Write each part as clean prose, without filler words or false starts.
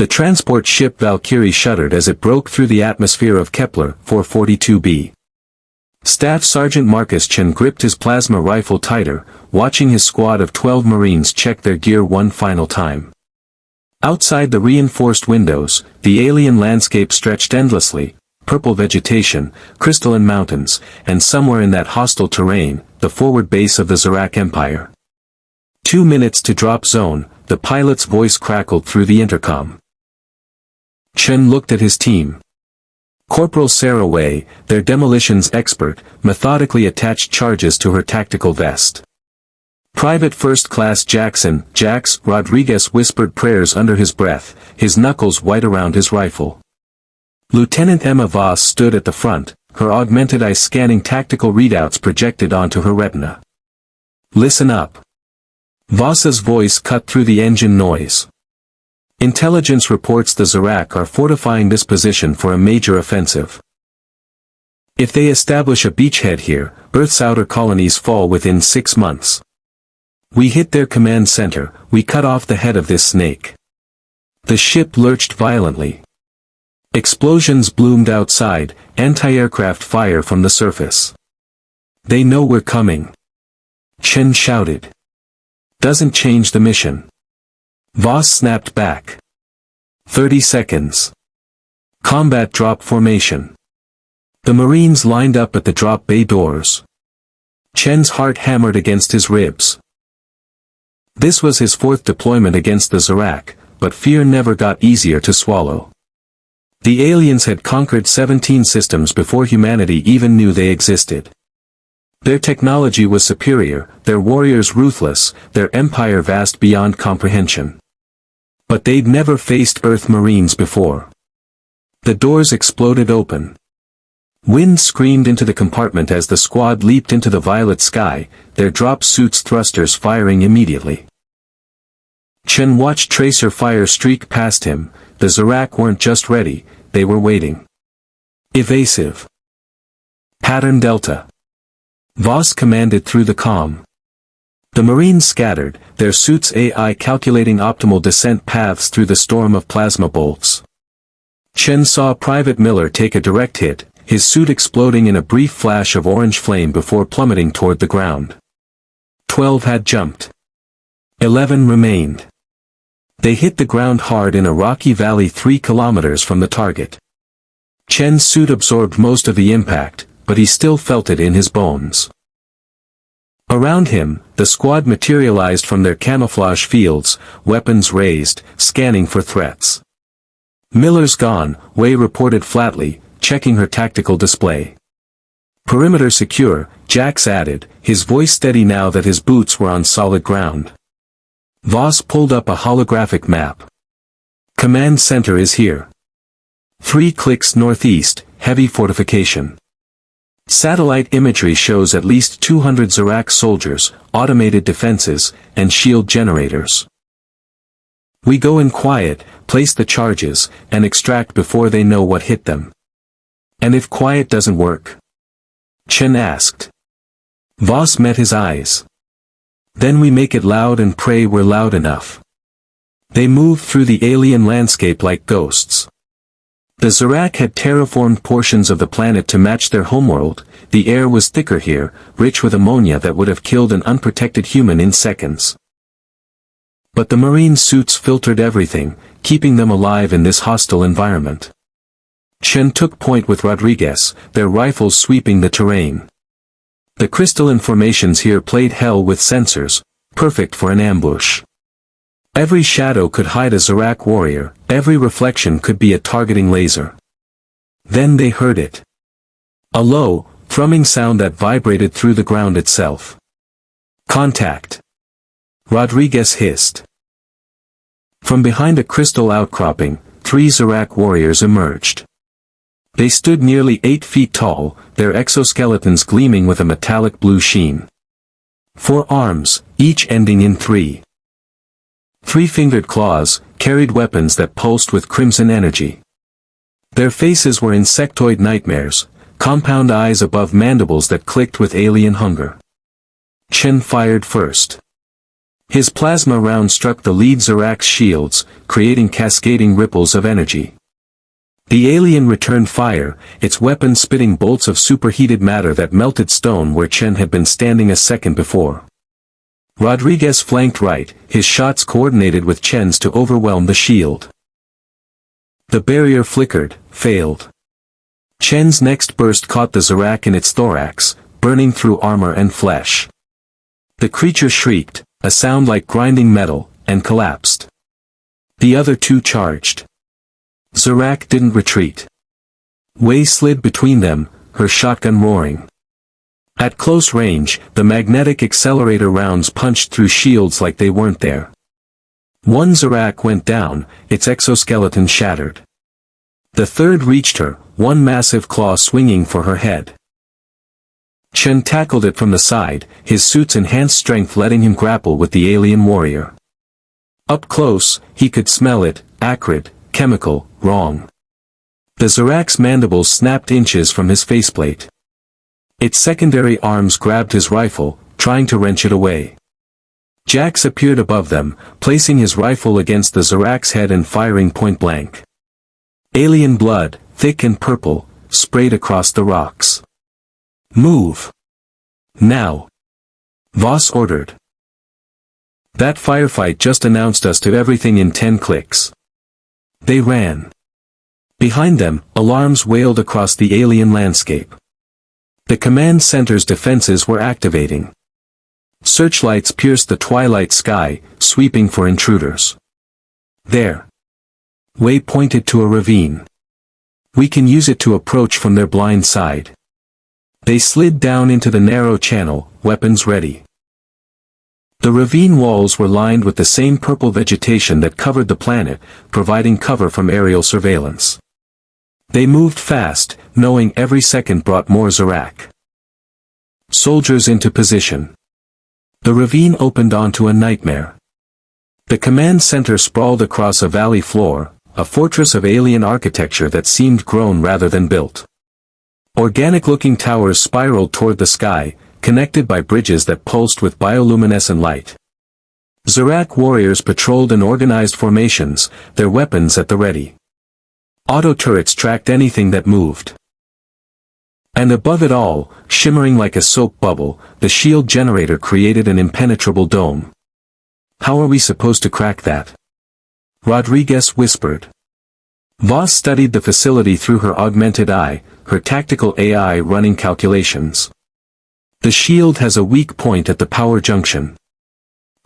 The transport ship Valkyrie shuddered as it broke through the atmosphere of Kepler-442b. Staff Sergeant Marcus Chen gripped his plasma rifle tighter, watching his squad of 12 Marines check their gear one final time. Outside the reinforced windows, the alien landscape stretched endlessly, purple vegetation, crystalline mountains, and somewhere in that hostile terrain, the forward base of the Zharak Empire. 2 minutes to drop zone, the pilot's voice crackled through the intercom. Chen looked at his team. Corporal Sarah Wei, their demolitions expert, methodically attached charges to her tactical vest. Private First Class Jax Rodriguez whispered prayers under his breath, his knuckles white around his rifle. Lieutenant Emma Voss stood at the front, her augmented eye scanning tactical readouts projected onto her retina. Listen up. Voss's voice cut through the engine noise. Intelligence reports the Zharak are fortifying this position for a major offensive. If they establish a beachhead here, Earth's outer colonies fall within 6 months. We hit their command center, we cut off the head of this snake. The ship lurched violently. Explosions bloomed outside, anti-aircraft fire from the surface. They know we're coming. Chen shouted. Doesn't change the mission. Voss snapped back. 30 seconds. Combat drop formation. The Marines lined up at the drop bay doors. Chen's heart hammered against his ribs. This was his 4th deployment against the Zharak, but fear never got easier to swallow. The aliens had conquered 17 systems before humanity even knew they existed. Their technology was superior, their warriors ruthless, their empire vast beyond comprehension. But they'd never faced Earth Marines before. The doors exploded open. Wind screamed into the compartment as the squad leaped into the violet sky, their drop suits thrusters firing immediately. Chen watched tracer fire streak past him. The Zharak weren't just ready, they were waiting. Evasive. Pattern Delta. Voss commanded through the comm. The Marines scattered, their suits' AI calculating optimal descent paths through the storm of plasma bolts. Chen saw Private Miller take a direct hit, his suit exploding in a brief flash of orange flame before plummeting toward the ground. 12 had jumped. 11 remained. They hit the ground hard in a rocky valley 3 kilometers from the target. Chen's suit absorbed most of the impact, but he still felt it in his bones. Around him, the squad materialized from their camouflage fields, weapons raised, scanning for threats. Miller's gone, Wei reported flatly, checking her tactical display. Perimeter secure, Jax added, his voice steady now that his boots were on solid ground. Voss pulled up a holographic map. Command center is here. 3 clicks northeast, heavy fortification. Satellite imagery shows at least 200 Zharak soldiers, automated defenses, and shield generators. We go in quiet, place the charges, and extract before they know what hit them. And if quiet doesn't work? Chen asked. Voss met his eyes. Then we make it loud and pray we're loud enough. They moved through the alien landscape like ghosts. The Zharak had terraformed portions of the planet to match their homeworld. The air was thicker here, rich with ammonia that would have killed an unprotected human in seconds. But the marine suits filtered everything, keeping them alive in this hostile environment. Chen took point with Rodriguez, their rifles sweeping the terrain. The crystalline formations here played hell with sensors, perfect for an ambush. Every shadow could hide a Zharak warrior, every reflection could be a targeting laser. Then they heard it. A low, thrumming sound that vibrated through the ground itself. Contact. Rodriguez hissed. From behind a crystal outcropping, 3 Zharak warriors emerged. They stood nearly 8 feet tall, their exoskeletons gleaming with a metallic blue sheen. 4 arms, each ending in 3. 3-fingered claws, carried weapons that pulsed with crimson energy. Their faces were insectoid nightmares, compound eyes above mandibles that clicked with alien hunger. Chen fired first. His plasma round struck the lead Zharak's shields, creating cascading ripples of energy. The alien returned fire, its weapon spitting bolts of superheated matter that melted stone where Chen had been standing a second before. Rodriguez flanked right, his shots coordinated with Chen's to overwhelm the shield. The barrier flickered, failed. Chen's next burst caught the Zharak in its thorax, burning through armor and flesh. The creature shrieked, a sound like grinding metal, and collapsed. The other two charged. Zharak didn't retreat. Wei slid between them, her shotgun roaring. At close range, the magnetic accelerator rounds punched through shields like they weren't there. One Zharak went down, its exoskeleton shattered. The third reached her, one massive claw swinging for her head. Chen tackled it from the side, his suit's enhanced strength letting him grapple with the alien warrior. Up close, he could smell it, acrid, chemical, wrong. The Zharak's mandibles snapped inches from his faceplate. Its secondary arms grabbed his rifle, trying to wrench it away. Jax appeared above them, placing his rifle against the Zharak's head and firing point blank. Alien blood, thick and purple, sprayed across the rocks. Move! Now! Voss ordered. That firefight just announced us to everything in 10 clicks. They ran. Behind them, alarms wailed across the alien landscape. The command center's defenses were activating. Searchlights pierced the twilight sky, sweeping for intruders. There. Wei pointed to a ravine. We can use it to approach from their blind side. They slid down into the narrow channel, weapons ready. The ravine walls were lined with the same purple vegetation that covered the planet, providing cover from aerial surveillance. They moved fast, knowing every second brought more Zharak. Soldiers into position. The ravine opened onto a nightmare. The command center sprawled across a valley floor, a fortress of alien architecture that seemed grown rather than built. Organic-looking towers spiraled toward the sky, connected by bridges that pulsed with bioluminescent light. Zharak warriors patrolled in organized formations, their weapons at the ready. Auto turrets tracked anything that moved. And above it all, shimmering like a soap bubble, the shield generator created an impenetrable dome. How are we supposed to crack that? Rodriguez whispered. Voss studied the facility through her augmented eye, her tactical AI running calculations. The shield has a weak point at the power junction.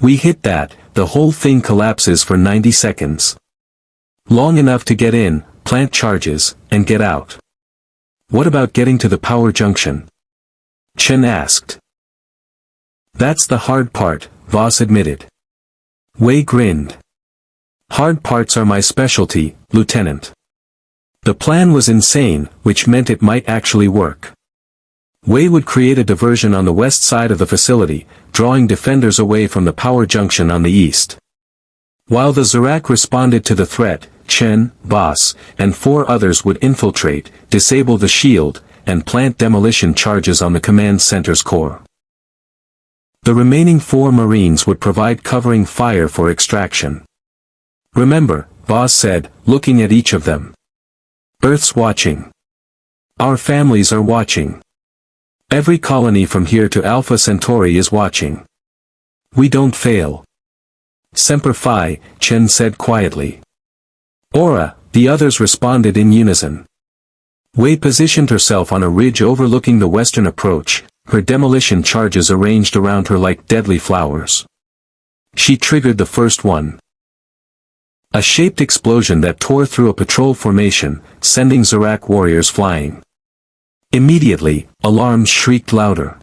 We hit that, the whole thing collapses for 90 seconds. Long enough to get in, plant charges, and get out. What about getting to the power junction? Chen asked. That's the hard part, Voss admitted. Wei grinned. Hard parts are my specialty, Lieutenant. The plan was insane, which meant it might actually work. Wei would create a diversion on the west side of the facility, drawing defenders away from the power junction on the east. While the Zharak responded to the threat, Chen, Voss, and 4 others would infiltrate, disable the shield, and plant demolition charges on the command center's core. The remaining 4 Marines would provide covering fire for extraction. Remember, Voss said, looking at each of them. Earth's watching. Our families are watching. Every colony from here to Alpha Centauri is watching. We don't fail. Semper Fi, Chen said quietly. Aura, the others responded in unison. Wei positioned herself on a ridge overlooking the western approach, her demolition charges arranged around her like deadly flowers. She triggered the first one. A shaped explosion that tore through a patrol formation, sending Zharak warriors flying. Immediately, alarms shrieked louder.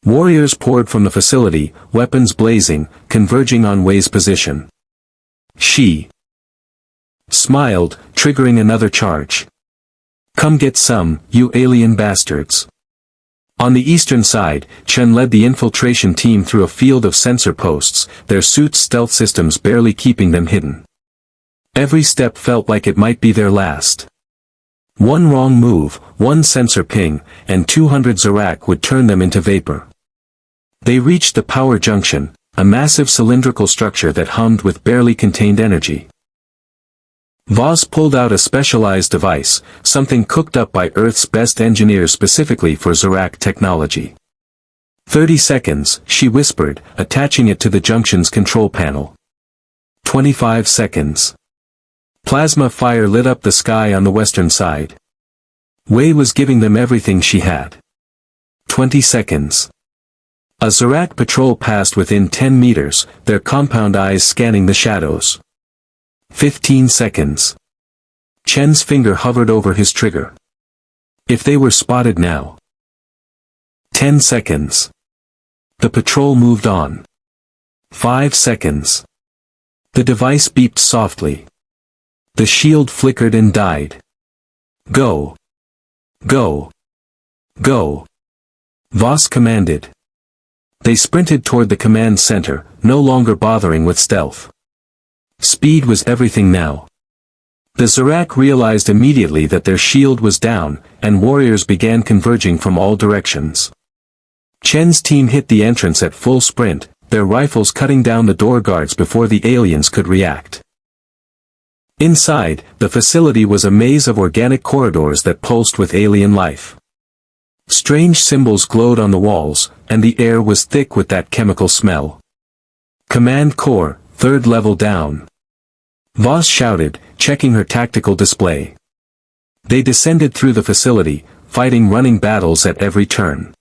Warriors poured from the facility, weapons blazing, converging on Wei's position. She smiled, triggering another charge. Come get some, you alien bastards. On the eastern side, Chen led the infiltration team through a field of sensor posts, their suits' stealth systems barely keeping them hidden. Every step felt like it might be their last. One wrong move, one sensor ping, and 200 Zharak would turn them into vapor. They reached the power junction, a massive cylindrical structure that hummed with barely contained energy. Voss pulled out a specialized device, something cooked up by Earth's best engineers specifically for Zharak technology. 30 seconds, she whispered, attaching it to the junction's control panel. 25 seconds. Plasma fire lit up the sky on the western side. Wei was giving them everything she had. 20 seconds. A Zharak patrol passed within 10 meters, their compound eyes scanning the shadows. 15 seconds. Chen's finger hovered over his trigger. If they were spotted now. 10 seconds. The patrol moved on. 5 seconds. The device beeped softly. The shield flickered and died. Go. Go. Go. Voss commanded. They sprinted toward the command center, no longer bothering with stealth. Speed was everything now. The Zharak realized immediately that their shield was down, and warriors began converging from all directions. Chen's team hit the entrance at full sprint, their rifles cutting down the door guards before the aliens could react. Inside, the facility was a maze of organic corridors that pulsed with alien life. Strange symbols glowed on the walls, and the air was thick with that chemical smell. Command Core, 3rd level down. Voss shouted, checking her tactical display. They descended through the facility, fighting running battles at every turn.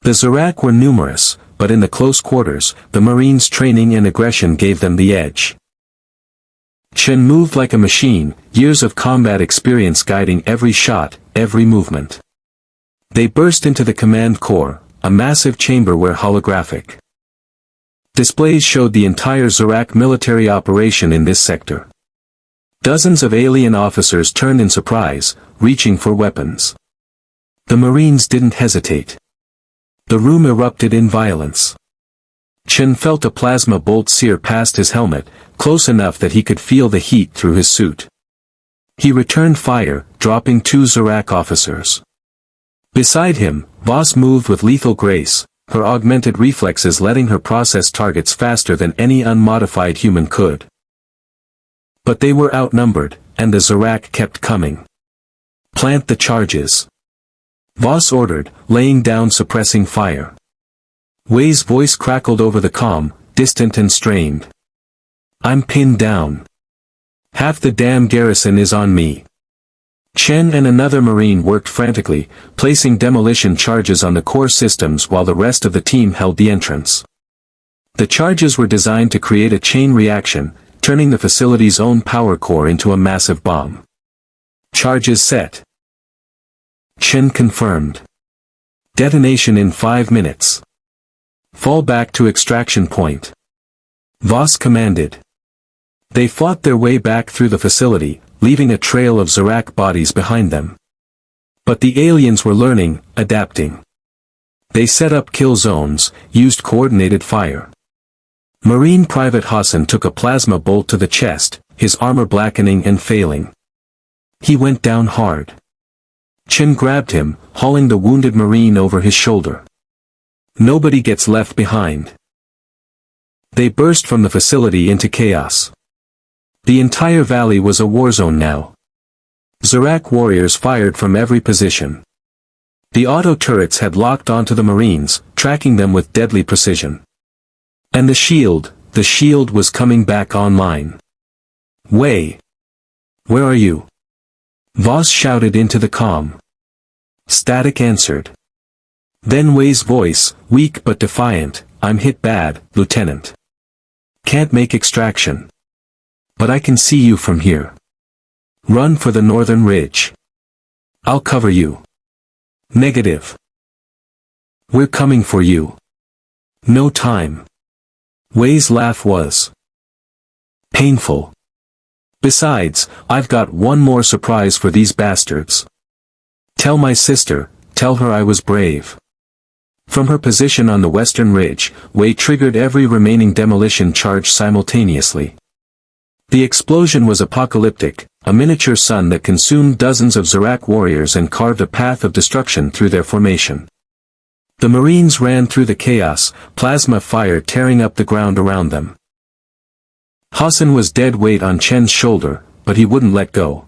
The Zharak were numerous, but in the close quarters, the Marines' training and aggression gave them the edge. Chen moved like a machine, years of combat experience guiding every shot, every movement. They burst into the command core, a massive chamber where holographic displays showed the entire Zharak military operation in this sector. Dozens of alien officers turned in surprise, reaching for weapons. The Marines didn't hesitate. The room erupted in violence. Chen felt a plasma bolt sear past his helmet, close enough that he could feel the heat through his suit. He returned fire, dropping 2 Zharak officers. Beside him, Voss moved with lethal grace, her augmented reflexes letting her process targets faster than any unmodified human could. But they were outnumbered, and the Zharak kept coming. Plant the charges. Voss ordered, laying down suppressing fire. Wei's voice crackled over the comm, distant and strained. I'm pinned down. Half the damn garrison is on me. Chen and another Marine worked frantically, placing demolition charges on the core systems while the rest of the team held the entrance. The charges were designed to create a chain reaction, turning the facility's own power core into a massive bomb. Charges set. Chen confirmed. Detonation in 5 minutes. Fall back to extraction point. Voss commanded. They fought their way back through the facility, leaving a trail of Zharak bodies behind them. But the aliens were learning, adapting. They set up kill zones, used coordinated fire. Marine Private Hassan took a plasma bolt to the chest, his armor blackening and failing. He went down hard. Chen grabbed him, hauling the wounded Marine over his shoulder. Nobody gets left behind. They burst from the facility into chaos. The entire valley was a war zone now. Zharak warriors fired from every position. The auto turrets had locked onto the Marines, tracking them with deadly precision. And the shield was coming back online. Wei! Where are you? Voss shouted into the comm. Static answered. Then Wei's voice, weak but defiant, I'm hit bad, Lieutenant. Can't make extraction. But I can see you from here. Run for the northern ridge. I'll cover you. Negative. We're coming for you. No time. Wei's laugh was painful. Besides, I've got one more surprise for these bastards. Tell my sister, tell her I was brave. From her position on the western ridge, Wei triggered every remaining demolition charge simultaneously. The explosion was apocalyptic, a miniature sun that consumed dozens of Zharak warriors and carved a path of destruction through their formation. The Marines ran through the chaos, plasma fire tearing up the ground around them. Hassan was dead weight on Chen's shoulder, but he wouldn't let go.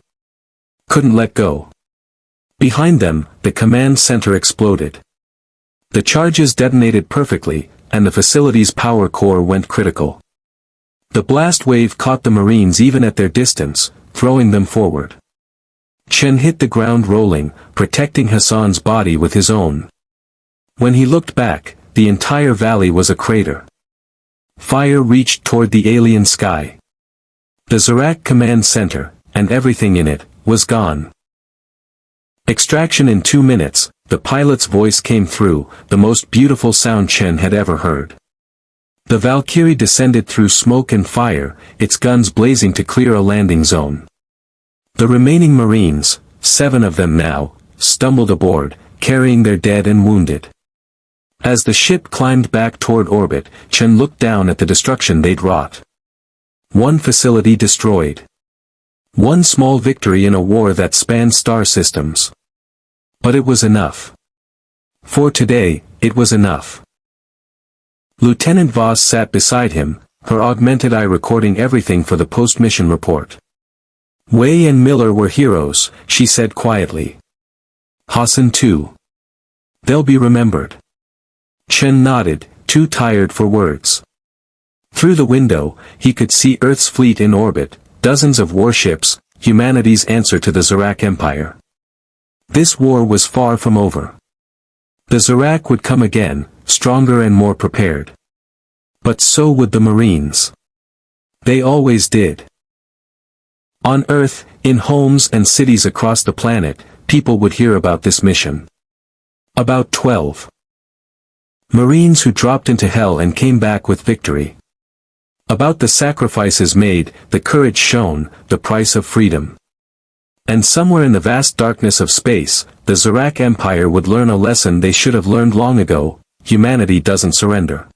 Couldn't let go. Behind them, the command center exploded. The charges detonated perfectly, and the facility's power core went critical. The blast wave caught the Marines even at their distance, throwing them forward. Chen hit the ground rolling, protecting Hassan's body with his own. When he looked back, the entire valley was a crater. Fire reached toward the alien sky. The Zharak command center, and everything in it, was gone. Extraction in 2 minutes, the pilot's voice came through, the most beautiful sound Chen had ever heard. The Valkyrie descended through smoke and fire, its guns blazing to clear a landing zone. The remaining Marines, 7 of them now, stumbled aboard, carrying their dead and wounded. As the ship climbed back toward orbit, Chen looked down at the destruction they'd wrought. One facility destroyed. One small victory in a war that spanned star systems. But it was enough. For today, it was enough. Lieutenant Voss sat beside him, her augmented eye recording everything for the post-mission report. Wei and Miller were heroes, she said quietly. Hassan too. They'll be remembered. Chen nodded, too tired for words. Through the window, he could see Earth's fleet in orbit, dozens of warships, humanity's answer to the Zharak Empire. This war was far from over. The Zharak would come again, stronger and more prepared. But so would the Marines. They always did. On Earth, in homes and cities across the planet, people would hear about this mission. About 12. Marines who dropped into hell and came back with victory. About the sacrifices made, the courage shown, the price of freedom. And somewhere in the vast darkness of space, the Zharak Empire would learn a lesson they should have learned long ago: humanity doesn't surrender.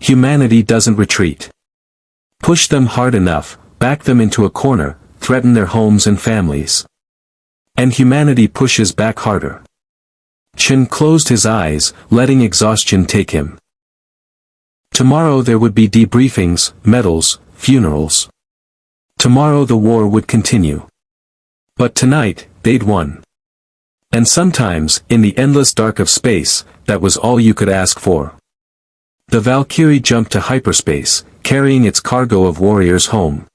Humanity doesn't retreat. Push them hard enough, back them into a corner, threaten their homes and families. And humanity pushes back harder. Chen closed his eyes, letting exhaustion take him. Tomorrow there would be debriefings, medals, funerals. Tomorrow the war would continue. But tonight, they'd won. And sometimes, in the endless dark of space, that was all you could ask for. The Valkyrie jumped to hyperspace, carrying its cargo of warriors home.